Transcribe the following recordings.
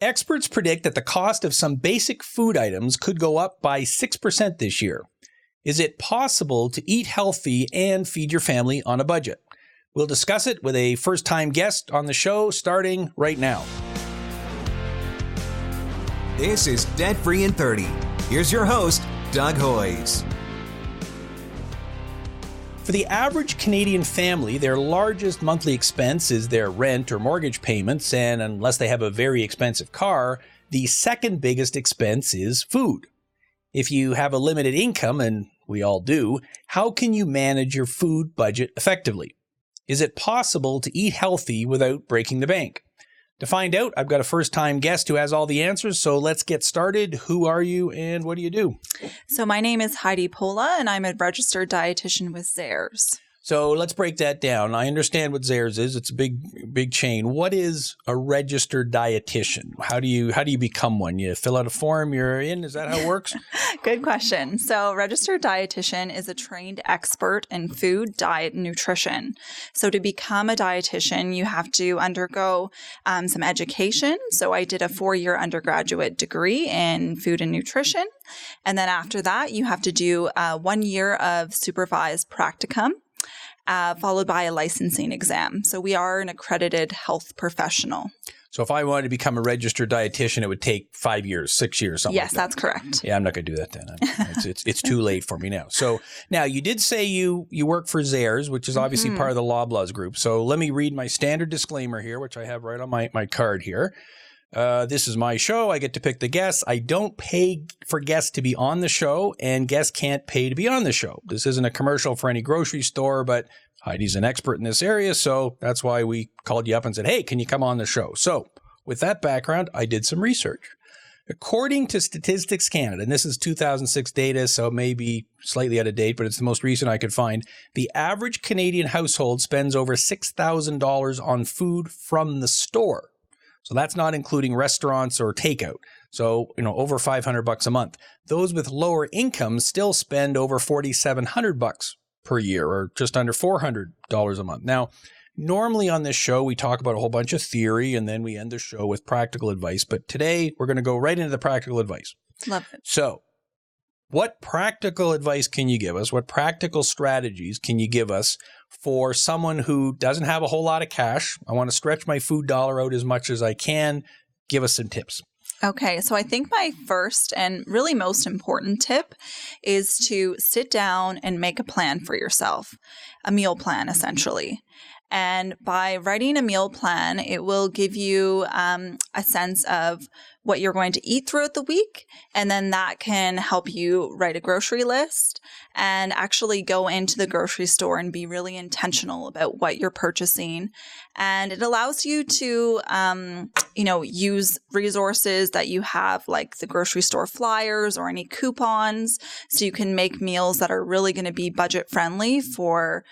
Experts predict that the cost of some basic food items could go up by 6% this year. Is it possible to eat healthy and feed your family on a budget? We'll discuss it with a first-time guest on the show starting right now. This is Debt Free in 30. Here's your host, Doug Hoyes. For the average Canadian family, their largest monthly expense is their rent or mortgage payments, and unless they have a very expensive car, the second biggest expense is food. If you have a limited income, and we all do, how can you manage your food budget effectively? Is it possible to eat healthy without breaking the bank? To find out, I've got a first-time guest who has all the answers, so let's get started. Who are you and what do you do? So my name is Heidi Pola, and I'm a registered dietitian with Zehrs. So let's break that down. I understand what Zehrs is. It's a big chain. What is a registered dietitian? How do you become one? You fill out a form, you're in? Is that how it works? Good question. So registered dietitian is a trained expert in food, diet, and nutrition. So to become a dietitian, you have to undergo some education. So I did a 4-year undergraduate degree in food and nutrition. And then after that, you have to do 1 year of supervised practicum. Followed by a licensing exam. So we are an accredited health professional. So if I wanted to become a registered dietitian, it would take 5 years, 6 years, something Yes, like that. that's correct. Yeah, I'm not going to do that then. It's too late for me now. So now you did say you work for Zehrs, which is obviously part of the Loblaws group. So let me read my standard disclaimer here, which I have right on my card here. This is my show. I get to pick the guests. I don't pay for guests to be on the show, and guests can't pay to be on the show. This isn't a commercial for any grocery store, but Heidi's an expert in this area, so that's why we called you up and said, hey, can you come on the show? So with that background, I did some research. According to Statistics Canada, and this is 2006 data, so it may be slightly out of date, but it's the most recent I could find, the average Canadian household spends over $6,000 on food from the store. So that's not including restaurants or takeout. So, over $500 a month. Those with lower incomes still spend over $4,700 per year, or just under $400 a month. Now, normally on this show, we talk about a whole bunch of theory and then we end the show with practical advice. But today we're going to go right into the practical advice. Love it. So what practical advice can you give us? What practical strategies can you give us for someone who doesn't have a whole lot of cash? I want to stretch my food dollar out as much as I can. Give us some tips. Okay, so I think my first and really most important tip is to sit down and make a plan for yourself, a meal plan essentially. And by writing a meal plan, it will give you a sense of what you're going to eat throughout the week. And then that can help you write a grocery list and actually go into the grocery store and be really intentional about what you're purchasing. And it allows you to, use resources that you have, like the grocery store flyers or any coupons, so you can make meals that are really going to be budget friendly for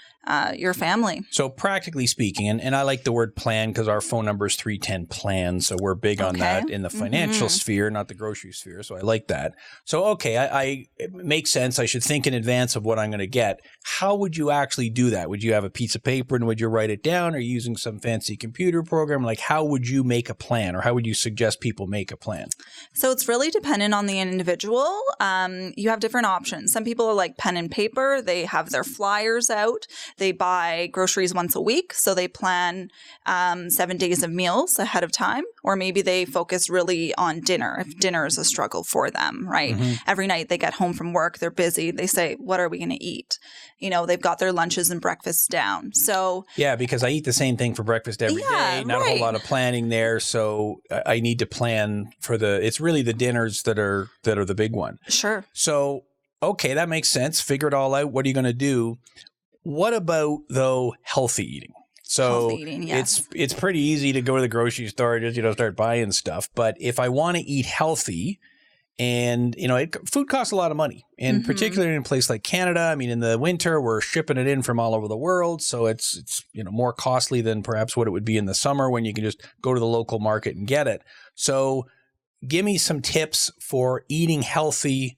your family. So practically speaking, and I like the word plan because our phone number is 310-PLAN. So we're big on that in the financial sphere, not the grocery sphere. So I like that. So, okay, it makes sense. I should think in advance of what I'm going to get. How would you actually do that? Would you have a piece of paper and would you write it down, or using some fancy computer program? Like, how would you make a plan, or how would you suggest people make a plan? So it's really dependent on the individual. You have different options. Some people are like pen and paper. They have their flyers out. They buy groceries once a week, so they plan 7 days of meals ahead of time, or maybe they focus really on dinner if dinner is a struggle for them, right? Every night they get home from work, they're busy. They say, what are we going to eat? They've got their lunches and breakfasts down. So yeah, because I eat the same thing for breakfast every day. Not a whole lot of planning there. So I need to plan for it's really the dinners that are the big one. Sure. So, okay, that makes sense. Figure it all out. What are you going to do? What about, though, healthy eating? So healthy eating, yes. It's pretty easy to go to the grocery store and just, start buying stuff. But if I want to eat healthy, and, food costs a lot of money, and particularly in a place like Canada. I mean, in the winter, we're shipping it in from all over the world. So it's more costly than perhaps what it would be in the summer when you can just go to the local market and get it. So give me some tips for eating healthy,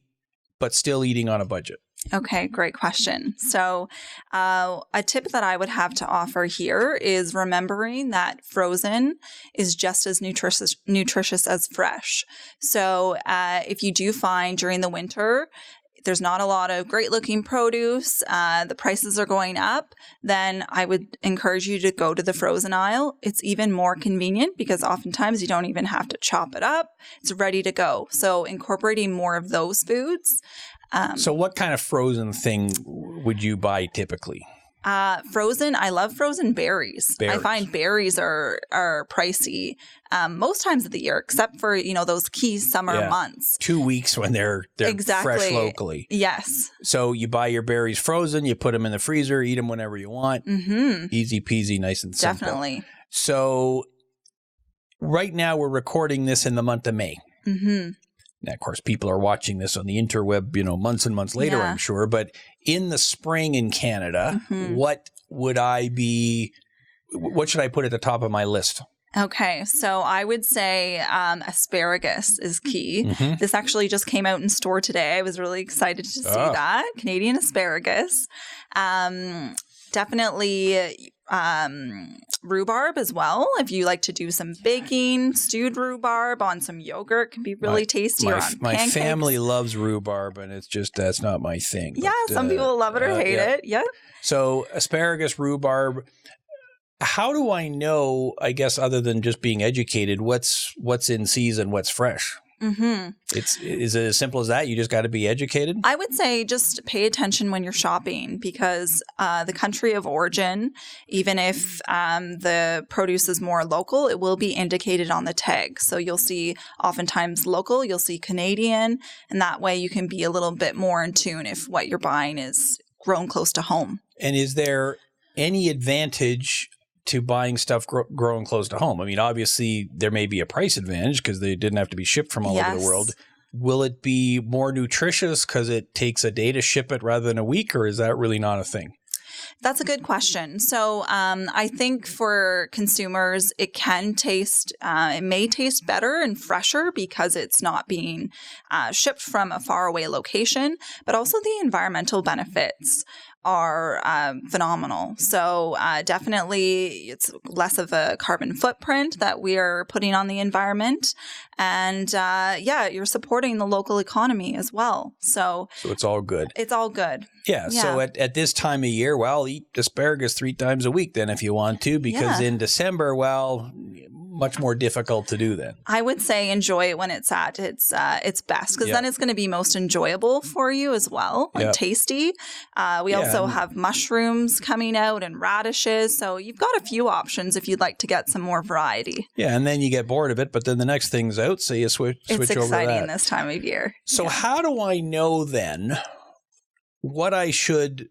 but still eating on a budget. Okay, great question. So a tip that I would have to offer here is remembering that frozen is just as nutritious as fresh. So if you do find during the winter there's not a lot of great looking produce, the prices are going up, then I would encourage you to go to the frozen aisle. It's even more convenient because oftentimes you don't even have to chop it up. It's ready to go. So incorporating more of those foods. So what kind of frozen thing would you buy typically? Frozen. I love frozen berries. I find berries are pricey most times of the year, except for, those key summer months. 2 weeks when they're exactly. fresh locally. Yes. So you buy your berries frozen, you put them in the freezer, eat them whenever you want. Mm-hmm. Easy peasy, nice and simple. Definitely. So right now we're recording this in the month of May. Mm-hmm. Now, of course, people are watching this on the interweb, months and months later, I'm sure. But in the spring in Canada, what should I put at the top of my list? Okay, so I would say asparagus is key. Mm-hmm. This actually just came out in store today. I was really excited to see that. Canadian asparagus. Definitely rhubarb as well. If you like to do some baking, stewed rhubarb on some yogurt can be really tasty. Or on my pancakes. Family loves rhubarb, and it's just that's not my thing. Yeah, but, some people love it or hate it. Yeah. So asparagus, rhubarb. How do I know? I guess other than just being educated, what's in season, what's fresh? Mm-hmm. Is it as simple as that? You just got to be educated? I would say just pay attention when you're shopping because the country of origin, even if the produce is more local, it will be indicated on the tag. So you'll see oftentimes local, you'll see Canadian, and that way you can be a little bit more in tune if what you're buying is grown close to home. And is there any advantage to buying stuff growing close to home? I mean, obviously, there may be a price advantage because they didn't have to be shipped from all over the world. Will it be more nutritious because it takes a day to ship it rather than a week, or is that really not a thing? That's a good question. So I think for consumers, it may taste better and fresher because it's not being shipped from a faraway location, but also the environmental benefits are phenomenal. So definitely it's less of a carbon footprint that we are putting on the environment. And you're supporting the local economy as well. So it's all good. It's all good. Yeah. So at this time of year, eat asparagus 3 times a week then if you want to, because in December, much more difficult to do then. I would say enjoy it when it's at its best because then it's going to be most enjoyable for you as well and tasty. We also have mushrooms coming out and radishes. So you've got a few options if you'd like to get some more variety. Yeah. And then you get bored of it, but then the next thing's out. So you switch over to that. It's exciting this time of year. So how do I know then what I should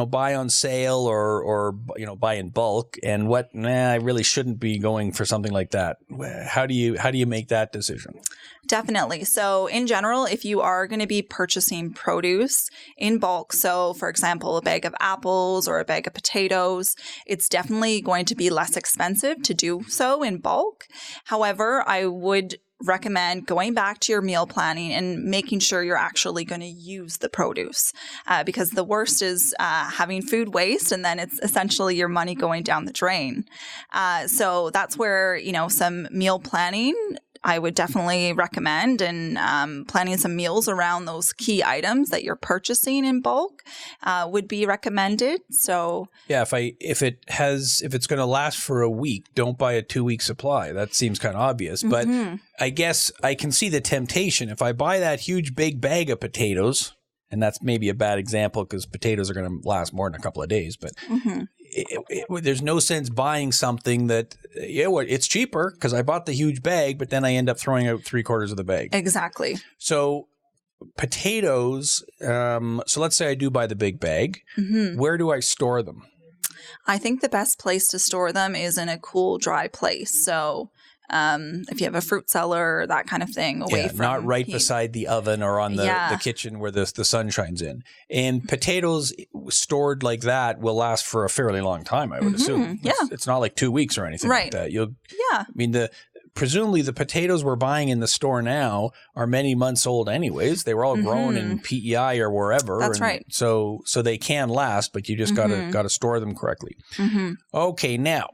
buy on sale or buy in bulk and what I really shouldn't be going for something like that? How do you make that decision? Definitely. So in general, if you are going to be purchasing produce in bulk, so for example, a bag of apples or a bag of potatoes, it's definitely going to be less expensive to do so in bulk. However, I would recommend going back to your meal planning and making sure you're actually going to use the produce because the worst is having food waste and then it's essentially your money going down the drain. So that's where, some meal planning I would definitely recommend and planning some meals around those key items that you're purchasing in bulk would be recommended. So if it's going to last for a week, don't buy a 2-week supply. That seems kind of obvious, but I guess I can see the temptation. If I buy that huge big bag of potatoes, and that's maybe a bad example because potatoes are going to last more than a couple of days, but there's no sense buying something that it's cheaper because I bought the huge bag, but then I end up throwing out 3/4 of the bag. Exactly. So potatoes, so let's say I do buy the big bag. Where do I store them? I think the best place to store them is in a cool, dry place. So if you have a fruit cellar or that kind of thing away from not right heat. beside the oven or on the kitchen where the sun shines in. And potatoes stored like that will last for a fairly long time, I would assume. Yeah. It's not like 2 weeks or anything like that. presumably the potatoes we're buying in the store now are many months old anyways. They were all grown in PEI or wherever. That's right. So they can last, but you just gotta store them correctly. Okay, now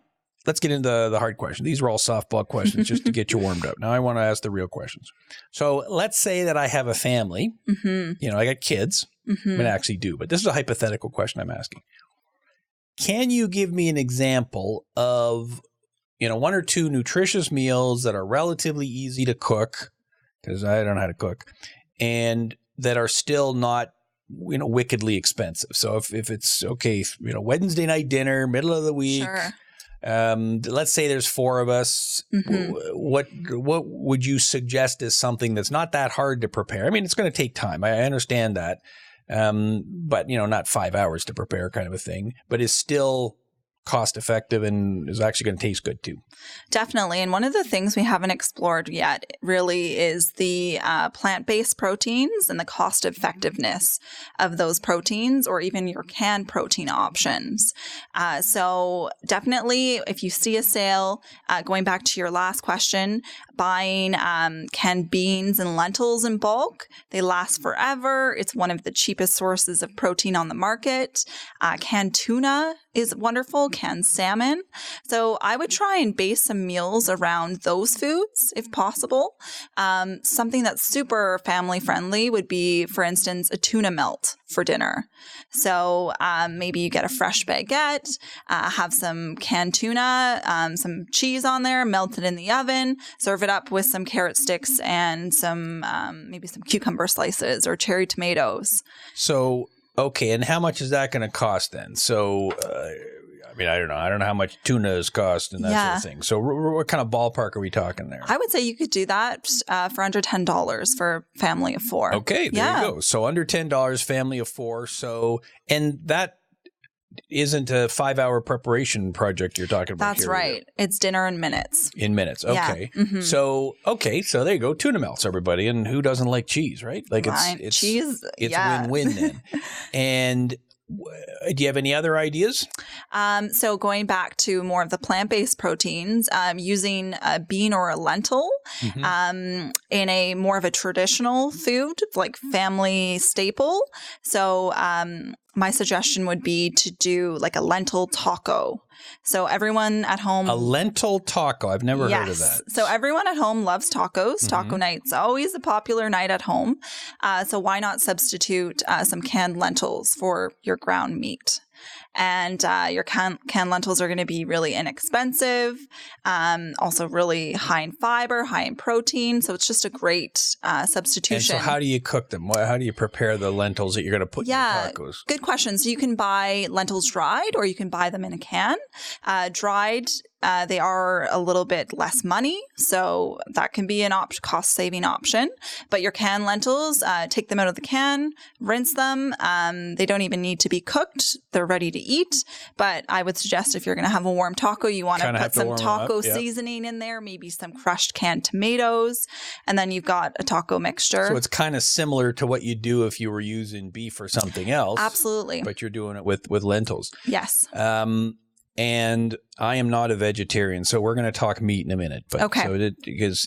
let's get into the hard question. These were all softball questions just to get you warmed up. Now I want to ask the real questions. So let's say that I have a family. You know, I got kids. I mean, I actually do, but this is a hypothetical question I'm asking. Can you give me an example of, you know, 1 or 2 nutritious meals that are relatively easy to cook, because I don't know how to cook, and that are still not, you know, wickedly expensive? So if it's okay, you know, Wednesday night dinner, middle of the week. Sure. Let's say there's 4 of us. What would you suggest as something that's not that hard to prepare? I mean, it's going to take time. I understand that. But, you know, not 5 hours to prepare kind of a thing, but is still cost effective and is actually going to taste good too. Definitely. And one of the things we haven't explored yet really is the plant-based proteins and the cost effectiveness of those proteins, or even your canned protein options. So definitely, if you see a sale, going back to your last question, buying canned beans and lentils in bulk, they last forever. It's one of the cheapest sources of protein on the market. Canned tuna is wonderful, canned salmon. So I would try and base some meals around those foods if possible. Something that's super family friendly would be, for instance, a tuna melt for dinner. So maybe you get a fresh baguette, have some canned tuna, some cheese on there, melt it in the oven, serve it up with some carrot sticks and some maybe some cucumber slices or cherry tomatoes. So, okay, and how much is that going to cost then? So, I mean, I don't know. I don't know how much tunas cost and that sort of thing. So what kind of ballpark are we talking there? I would say you could do that for under $10 for a family of 4. Okay, there you go. So under $10, family of 4. So, and that isn't a 5-hour preparation project you're talking about. That's right. It's dinner in minutes. In minutes. Okay. Yeah. So there you go. Tuna melts, everybody. And who doesn't like cheese, right? Like it's cheese. It's win-win then. And do you have any other ideas? So going back to more of the plant-based proteins, using a bean or a lentil in a more of a traditional food, like family staple. So my suggestion would be to do like a lentil taco. So everyone at home. A lentil taco. I've never heard of that. So everyone at home loves tacos. Taco night's always a popular night at home. So why not substitute some canned lentils for your ground meat? And your canned lentils are going to be really inexpensive, also really high in fiber, high in protein. So it's just a great substitution. And so how do you cook them? How do you prepare the lentils that you're going to put in your tacos? Good question. So you can buy lentils dried, or you can buy them in a can. Dried, they are a little bit less money, so that can be an cost-saving option. But your canned lentils, take them out of the can, rinse them. They don't even need to be cooked. They're ready to eat. But I would suggest if you're going to have a warm taco, you want to put some taco seasoning in there, maybe some crushed canned tomatoes, and then you've got a taco mixture. So it's kind of similar to what you do if you were using beef or something else. Absolutely. But you're doing it with lentils. Yes. And I am not a vegetarian, so we're going to talk meat in a minute. But okay. So because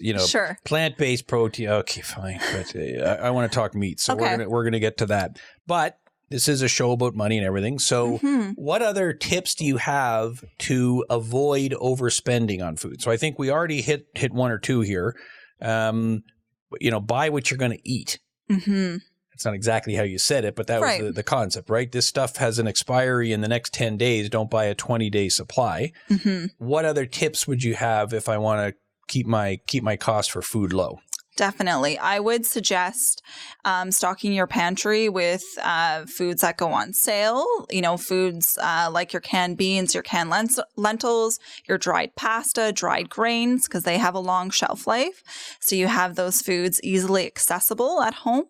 plant-based protein. Okay, fine. But I want to talk meat, so we're gonna get to that. But this is a show about money and everything. So what other tips do you have to avoid overspending on food? So I think we already hit 1 or 2 here. Buy what you're going to eat. It's not exactly how you said it, but that was the concept, right? This stuff has an expiry in the next 10 days. Don't buy a 20-day supply. What other tips would you have if I want to keep my cost for food low? Definitely. I would suggest stocking your pantry with foods that go on sale. Foods like your canned beans, your canned lentils, your dried pasta, dried grains, because they have a long shelf life. So you have those foods easily accessible at home.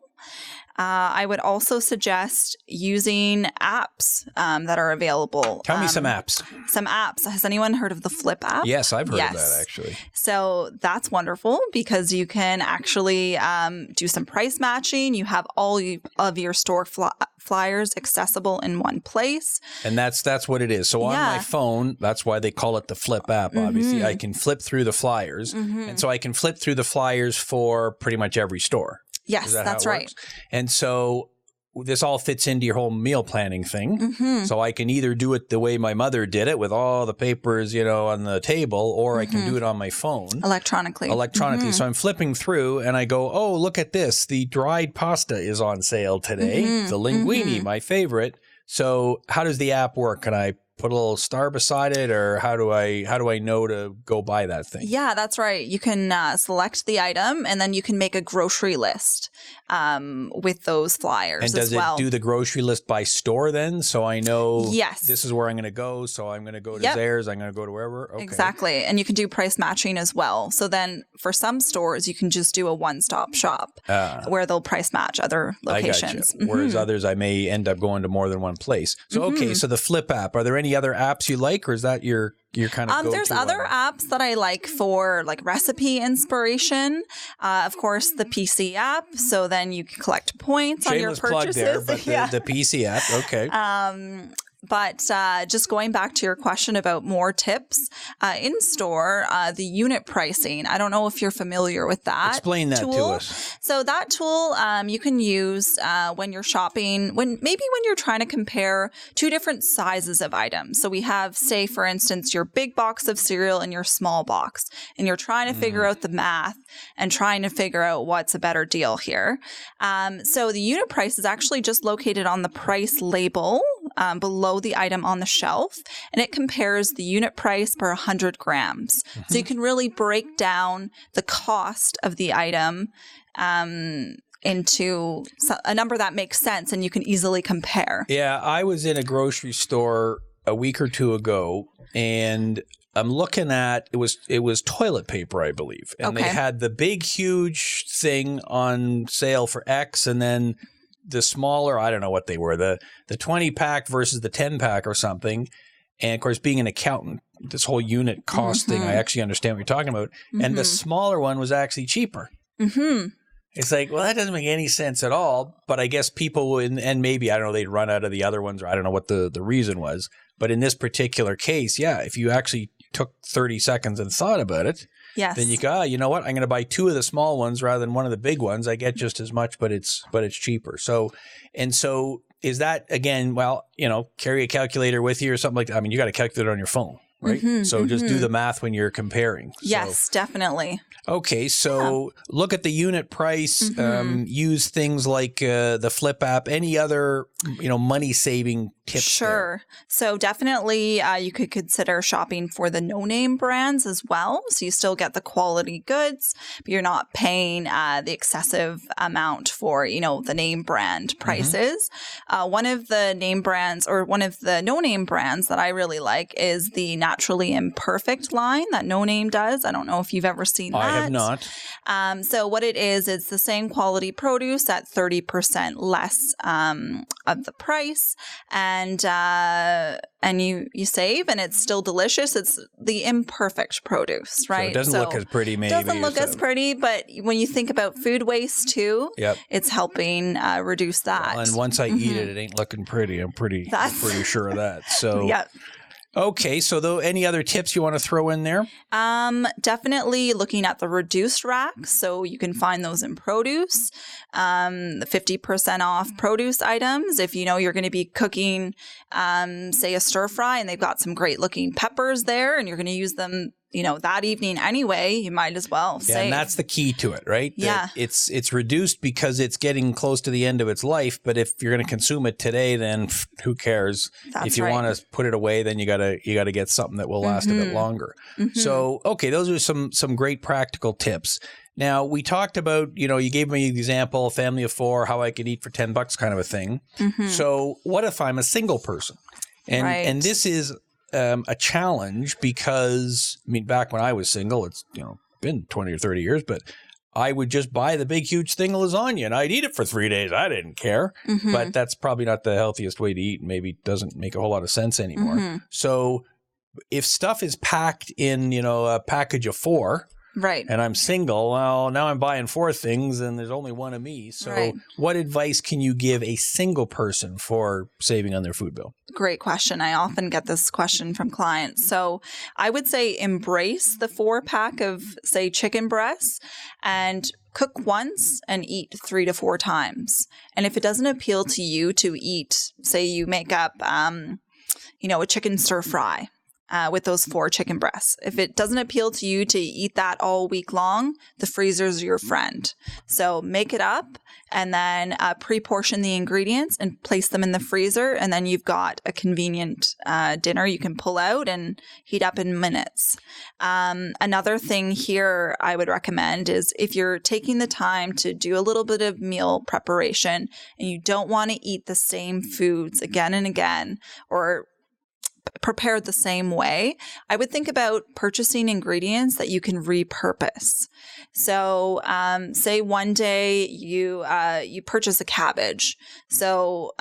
I would also suggest using apps that are available. Tell me some apps. Some apps. Has anyone heard of the Flip app? Yes, I've heard of that actually. So that's wonderful because you can actually do some price matching. You have all of your store flyers accessible in one place. And that's what it is. So on my phone, that's why they call it the Flip app, obviously. I can flip through the flyers. And so I can flip through the flyers for pretty much every store. Yes, that's right. And so this all fits into your whole meal planning thing. So I can either do it the way my mother did it with all the papers, on the table, or I can do it on my phone. Electronically. So I'm flipping through and I go, oh, look at this. The dried pasta is on sale today. The linguine, my favorite. So how does the app work? Can I put a little star beside it, or how do I know to go buy that thing? Yeah, that's right. You can select the item, and then you can make a grocery list with those flyers. And does it do the grocery list by store then? So I know this is where I'm going to go. So I'm going to go to Zayre's. I'm going to go to wherever. Okay. Exactly. And you can do price matching as well. So then for some stores, you can just do a one-stop shop where they'll price match other locations. I gotcha. Whereas others, I may end up going to more than one place. So, okay. So the Flip app, are there any other apps you like, or is that your kind of go-to? There's other apps that I like for like recipe inspiration. Of course, the PC app. So then you can collect points on your purchases. Shameless plug there, but the PC app. Okay. But just going back to your question about more tips, in store, the unit pricing, I don't know if you're familiar with that. Explain that tool. to us. So that tool you can use when you're shopping, when you're trying to compare two different sizes of items. So we have, say, for instance, your big box of cereal and your small box, and you're trying to figure out the math and trying to figure out what's a better deal here. So the unit price is actually just located on the price label below the item on the shelf, and it compares the unit price per 100 grams. So you can really break down the cost of the item into a number that makes sense and you can easily compare. Yeah, I was in a grocery store a week or two ago, and I'm looking at it was toilet paper, I believe, and they had the big, huge thing on sale for X, and then the smaller, I don't know what they were, the 20 pack versus the 10 pack or something. And of course, being an accountant, this whole unit cost thing, I actually understand what you're talking about. And the smaller one was actually cheaper. It's like, well, that doesn't make any sense at all. But I guess people, and maybe, I don't know, they'd run out of the other ones, or I don't know what the reason was. But in this particular case, if you actually took 30 seconds and thought about it, then you go, you know what? I'm going to buy two of the small ones rather than one of the big ones. I get just as much, but it's cheaper. So is that, again, carry a calculator with you or something like that? I mean, you got a calculator on your phone, right? So just do the math when you're comparing. Yes, definitely. Okay, so look at the unit price, use things like the Flip app, any other, money-saving tips? Sure. So definitely you could consider shopping for the no-name brands as well. So you still get the quality goods, but you're not paying the excessive amount for, the name brand prices. One of the name brands, or one of the no-name brands that I really like, is the Naturally Imperfect line that No Name does. I don't know if you've ever seen that. I have not. So what it is, it's the same quality produce at 30% less of the price, and you save, and it's still delicious. It's the imperfect produce, right? So it doesn't look as pretty, maybe. Doesn't look as pretty, but when you think about food waste too, it's helping reduce that. Well, and once I eat it, it ain't looking pretty. I'm pretty sure of that. So Okay, so though, any other tips you want to throw in there? Definitely looking at the reduced racks. So you can find those in produce, the 50% off produce items. If you're going to be cooking, say a stir fry, and they've got some great looking peppers there, and you're going to use them, that evening anyway, you might as well save. And that's the key to it, right? Yeah. It's reduced because it's getting close to the end of its life. But if you're going to consume it today, then who cares? If you want to put it away, then you gotta get something that will last a bit longer. So, okay, those are some great practical tips. Now, we talked about, you gave me the example, family of four, how I could eat for $10 kind of a thing. So what if I'm a single person? And this is a challenge because, back when I was single, it's, been 20 or 30 years, but I would just buy the big, huge thing of lasagna and I'd eat it for 3 days. I didn't care. But that's probably not the healthiest way to eat. Maybe doesn't make a whole lot of sense anymore. So if stuff is packed in, a package of 4, right, and I'm single, well, now I'm buying 4 things and there's only one of me. So what advice can you give a single person for saving on their food bill? Great question. I often get this question from clients. So I would say embrace the 4-pack of, say, chicken breasts and cook once and eat 3 to 4 times. And if it doesn't appeal to you to eat, say you make up, a chicken stir fry, with those 4 chicken breasts. If it doesn't appeal to you to eat that all week long, the freezer's your friend. So make it up and then pre-portion the ingredients and place them in the freezer. And then you've got a convenient dinner you can pull out and heat up in minutes. Another thing here I would recommend is if you're taking the time to do a little bit of meal preparation and you don't want to eat the same foods again and again, or prepared the same way, I would think about purchasing ingredients that you can repurpose. So, say one day you purchase a cabbage. So,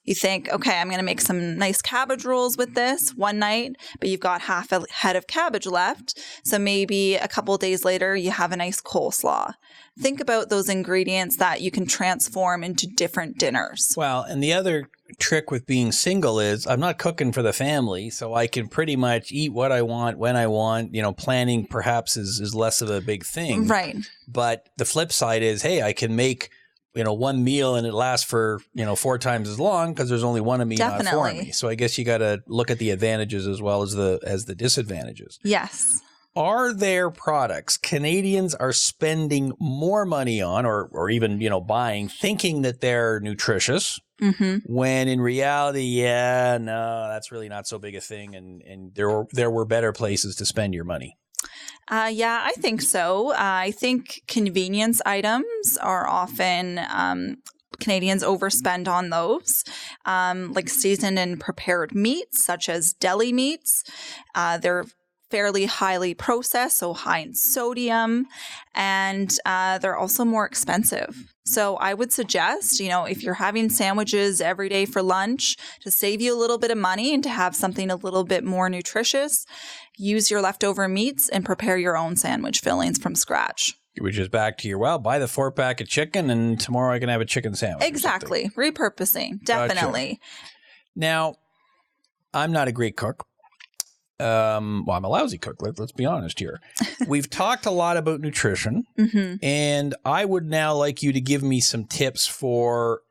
you think, okay, I'm going to make some nice cabbage rolls with this one night, but you've got half a head of cabbage left. So maybe a couple of days later, you have a nice coleslaw. Think about those ingredients that you can transform into different dinners. Well, and the other trick with being single is I'm not cooking for the family, so I can pretty much eat what I want when I want. Planning perhaps is less of a big thing. Right. But the flip side is, hey, I can make one meal and it lasts for 4 times as long because there's only one of me, not 4 of me. So I guess you got to look at the advantages as well as the disadvantages. Yes. Are there products Canadians are spending more money on or even, buying, thinking that they're nutritious, when in reality, no, that's really not so big a thing. And there were better places to spend your money? Yeah, I think so. I think convenience items are often Canadians overspend on those, like seasoned and prepared meats, such as deli meats. They're fairly highly processed, so high in sodium, and they're also more expensive. So I would suggest, if you're having sandwiches every day for lunch, to save you a little bit of money and to have something a little bit more nutritious, use your leftover meats and prepare your own sandwich fillings from scratch. Which is back to your, buy the 4-pack of chicken and tomorrow I can have a chicken sandwich. Exactly. Repurposing. Definitely. Gotcha. Now, I'm not a great cook. I'm a lousy cook. Let's be honest here. We've talked a lot about nutrition, and I would now like you to give me some tips for,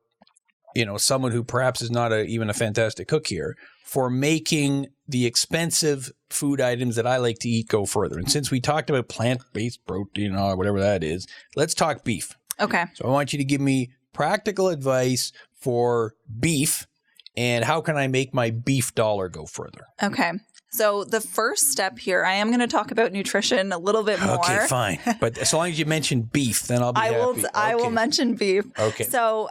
someone who perhaps is not even a fantastic cook here, for making the expensive food items that I like to eat go further. And since we talked about plant-based protein or whatever that is, let's talk beef. Okay. So I want you to give me practical advice for beef and how can I make my beef dollar go further? Okay. So the first step here, I am going to talk about nutrition a little bit more. Okay, fine. But as long as you mention beef, then I'll be happy. I will mention beef. Okay. So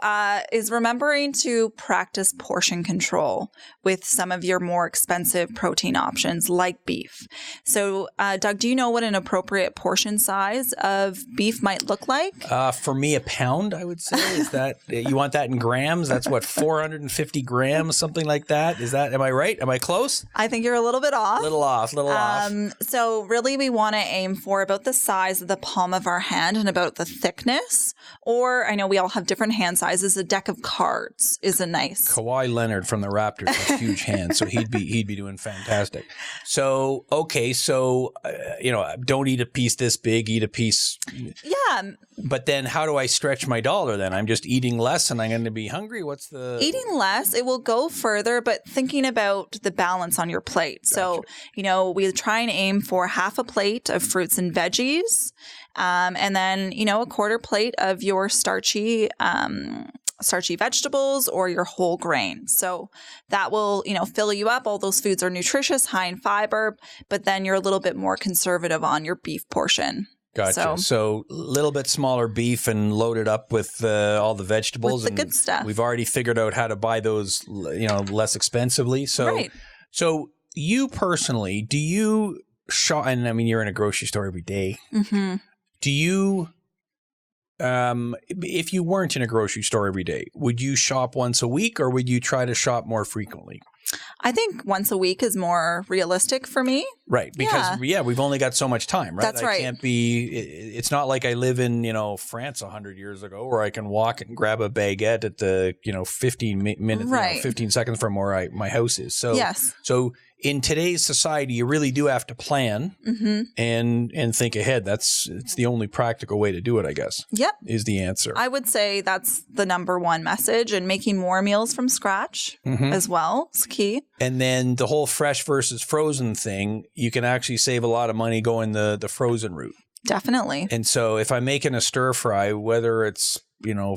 is remembering to practice portion control with some of your more expensive protein options like beef. So Doug, do you know what an appropriate portion size of beef might look like? For me, a pound, I would say. Is that, you want that in grams? That's what, 450 grams, something like that? Am I right? Am I close? I think you're a little bit off. Little off. So really we want to aim for about the size of the palm of our hand and about the thickness. Or I know we all have different hand sizes. A deck of cards is a nice. Kawhi Leonard from the Raptors has huge hands, so he'd be doing fantastic. So, okay. So, don't eat a piece this big, eat a piece. Yeah. But then how do I stretch my dollar then? I'm just eating less and I'm going to be hungry? Eating less, it will go further, but thinking about the balance on your plate. Gotcha. So, we try and aim for half a plate of fruits and veggies, and then, a quarter plate of your starchy vegetables or your whole grains. So that will, fill you up. All those foods are nutritious, high in fiber, but then you're a little bit more conservative on your beef portion. Gotcha. So a little bit smaller beef and load it up with all the vegetables. With the good stuff. We've already figured out how to buy those, less expensively. So, right. So you personally, do you shop, and I mean, you're in a grocery store every day. Mm-hmm. Do you if you weren't in a grocery store every day, would you shop once a week or would you try to shop more frequently? I think once a week is more realistic for me. Right. Because, we've only got so much time, right? That's right. I can't be, it's not like I live in, France 100 years ago where I can walk and grab a baguette at the, 15 minutes, Right. 15 seconds from where my house is. So, Yes. So in today's society, you really do have to plan and think ahead. It's the only practical way to do it, I guess. Yep. Is the answer. I would say that's the number one message, and making more meals from scratch as well is key. And then the whole fresh versus frozen thing, you can actually save a lot of money going the frozen route. Definitely. And so if I'm making a stir fry, whether it's,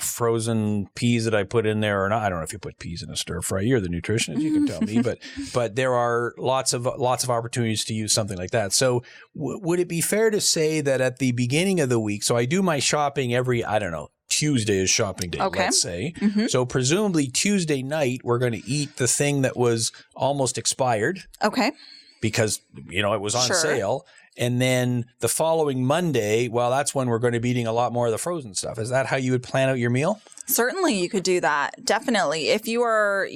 frozen peas that I put in there or not, I don't know if you put peas in a stir fry. You're the nutritionist, you can tell me, but there are lots of opportunities to use something like that. So would it be fair to say that at the beginning of the week, so I do my shopping every, Tuesday is shopping day, let's say. So presumably Tuesday night, we're going to eat the thing that was almost expired. Okay. Because, it was on sale. And then the following Monday, that's when we're going to be eating a lot more of the frozen stuff. Is that how you would plan out your meal? Certainly, you could do that. Definitely. If you are,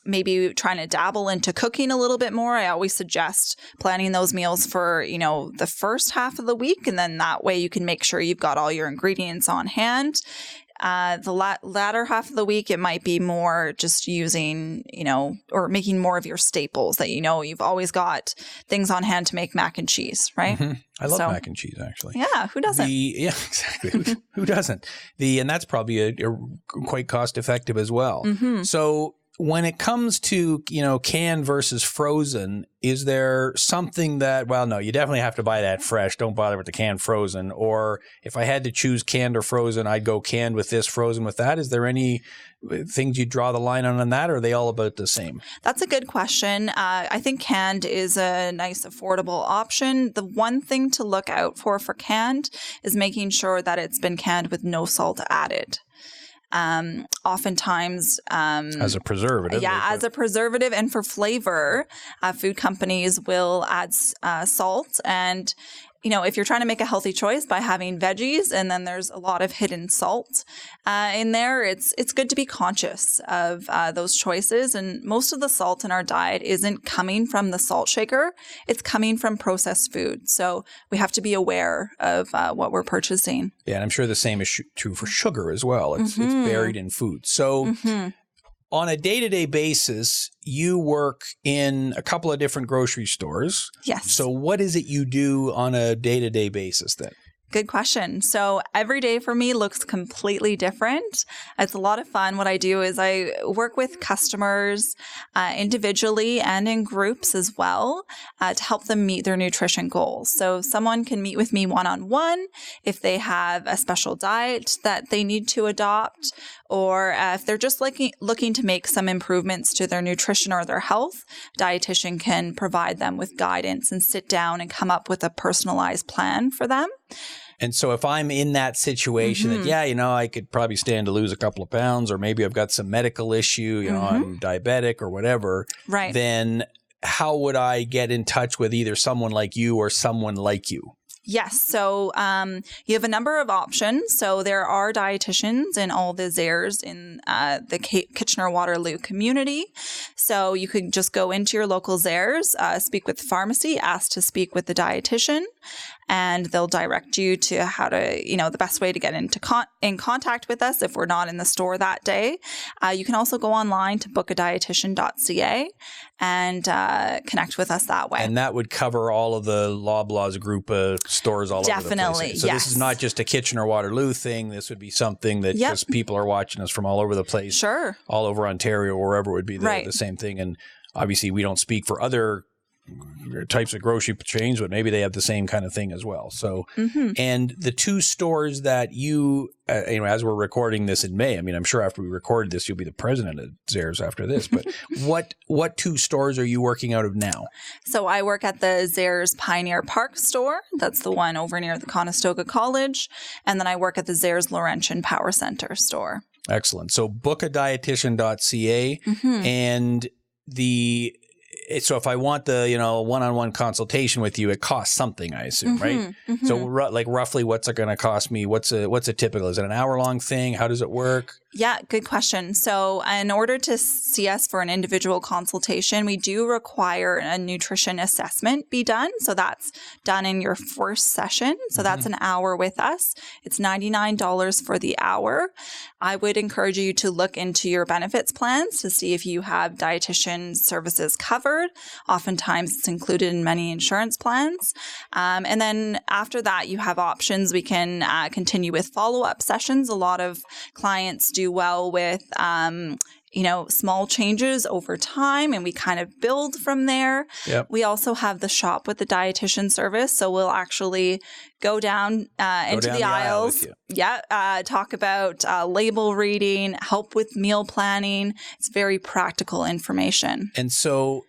maybe trying to dabble into cooking a little bit more, I always suggest planning those meals for, the first half of the week. And then that way you can make sure you've got all your ingredients on hand. The latter half of the week, it might be more just using, or making more of your staples that, you've always got things on hand to make mac and cheese, right? I love mac and cheese, actually. Yeah, who doesn't? Yeah, exactly. Who doesn't? And that's probably a quite cost effective as well. So when it comes to, canned versus frozen, is there something that, no, you definitely have to buy that fresh. Don't bother with the canned frozen. Or if I had to choose canned or frozen, I'd go canned with this, frozen with that. Is there any things you draw the line on that, or are they all about the same? That's a good question. I think canned is a nice, affordable option. The one thing to look out for canned is making sure that it's been canned with no salt added. Oftentimes, as a preservative. Yeah, as a preservative and for flavor, food companies will add salt. And, if you're trying to make a healthy choice by having veggies and then there's a lot of hidden salt in there, it's good to be conscious of those choices. And most of the salt in our diet isn't coming from the salt shaker. It's coming from processed food. So we have to be aware of what we're purchasing. Yeah, and I'm sure the same is true for sugar as well. It's buried in food. So on a day-to-day basis, you work in a couple of different grocery stores. Yes. So what is it you do on a day-to-day basis then? Good question. So every day for me looks completely different. It's a lot of fun. What I do is I work with customers individually and in groups as well to help them meet their nutrition goals. So someone can meet with me one-on-one if they have a special diet that they need to adopt, or if they're just looking to make some improvements to their nutrition or their health. Dietitian can provide them with guidance and sit down and come up with a personalized plan for them. And so if I'm in that situation that, I could probably stand to lose a couple of pounds, or maybe I've got some medical issue, I'm diabetic or whatever, right? Then how would I get in touch with either someone like you or someone like you? Yes. So you have a number of options. So there are dietitians in all the ZARES in the Kitchener-Waterloo community. So you could just go into your local ZARES, speak with the pharmacy, ask to speak with the dietitian, and they'll direct you to how to, the best way to get in contact with us if we're not in the store that day. You can also go online to bookadietitian.ca and connect with us that way. And that would cover all of the Loblaws group stores all over the place. Definitely, So yes. This is not just a Kitchener-Waterloo thing. This would be something that just people are watching us from all over the place. Sure. All over Ontario, wherever would be the same thing. And obviously we don't speak for other types of grocery chains, but maybe they have the same kind of thing as well. So, and the two stores that you, as we're recording this in May, I'm sure after we recorded this, you'll be the president of ZARES after this, but what two stores are you working out of now? So I work at the ZARES Pioneer Park store. That's the one over near the Conestoga College. And then I work at the ZARES Laurentian Power Center store. Excellent. So bookadietitian.ca and so if I want the, one-on-one consultation with you, it costs something, I assume, right? Mm-hmm. So roughly what's it going to cost me? What's a typical? Is it an hour-long thing? How does it work? Yeah, good question. So in order to see us for an individual consultation, we do require a nutrition assessment be done. So that's done in your first session. So that's an hour with us. It's $99 for the hour. I would encourage you to look into your benefits plans to see if you have dietitian services covered. Oftentimes it's included in many insurance plans. And then after that, you have options. We can continue with follow-up sessions. A lot of clients do well with, small changes over time, and we kind of build from there. Yep. We also have the shop with the dietitian service. So we'll actually go down into the aisles. Talk about label reading, help with meal planning. It's very practical information. And so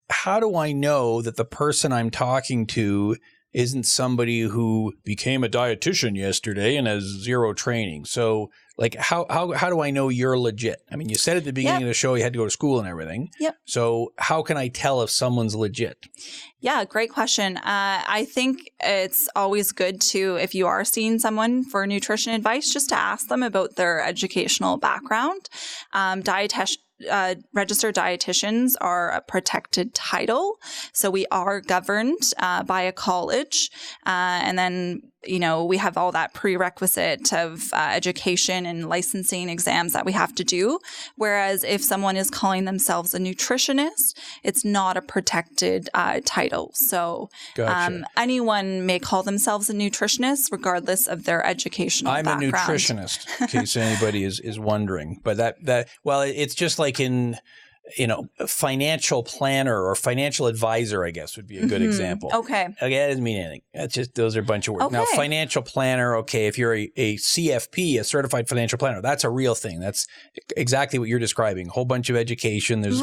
how do I know that the person I'm talking to isn't somebody who became a dietitian yesterday and has zero training? So like how do I know you're legit? I mean, you said at the beginning of the show you had to go to school and everything. Yep. So how can I tell if someone's legit? Yeah, great question. I think it's always good to, if you are seeing someone for nutrition advice, just to ask them about their educational background. Registered dietitians are a protected title. So we are governed by a college. And then, we have all that prerequisite of education and licensing exams that we have to do. Whereas if someone is calling themselves a nutritionist, it's not a protected title. So Gotcha. Anyone may call themselves a nutritionist regardless of their educational background. I'm a nutritionist, in case anybody is wondering. But it's just like in, financial planner or financial advisor, I guess, would be a good example. Okay. That doesn't mean anything. That's just, those are a bunch of words. Okay. Now, financial planner, okay, if you're a CFP, a certified financial planner, that's a real thing. That's exactly what you're describing. A whole bunch of education. There's,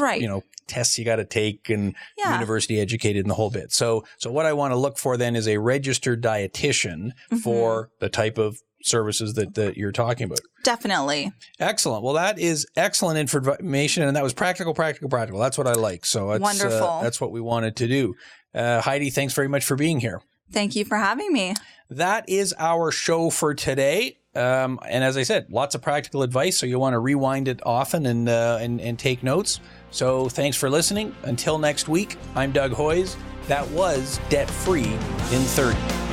tests you got to take and university educated and the whole bit. So what I want to look for then is a registered dietitian for the type of services that you're talking about. Definitely. Excellent. Well, that is excellent information, and that was practical. That's what I like. So it's wonderful. That's what we wanted to do. Heidi, thanks very much for being here. Thank you for having me. That is our show for today. And as I said, lots of practical advice, so you want to rewind it often and take notes. So thanks for listening. Until next week, I'm Doug Hoyes. That was Debt Free in 30.